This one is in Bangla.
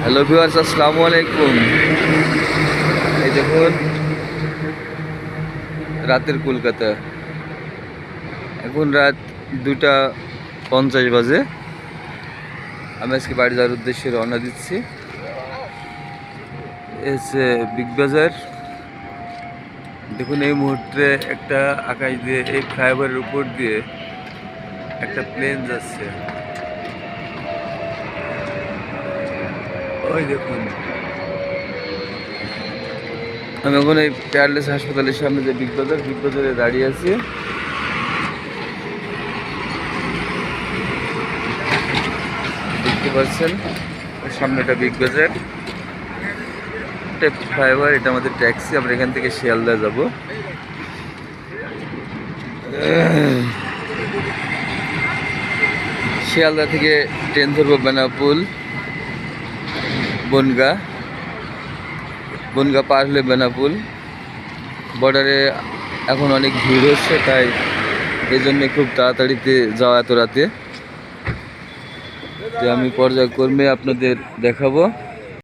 হ্যালো ভিউয়ার্স, আসসালামু আলাইকুম। এই দেখুন রাতের কলকাতা। এখন রাত 2:50 বাজে। আমি আজকে বাড়ি যাওয়ার উদ্দেশ্যে রওনা দিচ্ছি। এসে বিগ বাজার। দেখুন এই মুহূর্তে একটা আকাশ দিয়ে এই ফ্লাইওভারের উপর দিয়ে একটা প্লেন যাচ্ছে। ওই দেখুন, আমি এখন এই পেয়ারলেস হাসপাতালের সামনে যে বিগ বাজারে দাঁড়িয়ে আছি। দেখতে পাচ্ছেন সামনেটা বিগ বাজার, এটা ফ্লাইওভার, এটা আমাদের ট্যাক্সি। আমরা এখান থেকে শিয়ালদা যাব। শিয়ালদা থেকে ট্রেন ধরবো বেনাপুল, বনগা পার হলে বেনাপুল। বর্ডারে এখন অনেক ভিড় হচ্ছে, তাই এই জন্যে খুব তাড়াতাড়িতে যাওয়া এত রাতে। তো আমি পর্যায়ক্রমে আপনাদের দেখাবো।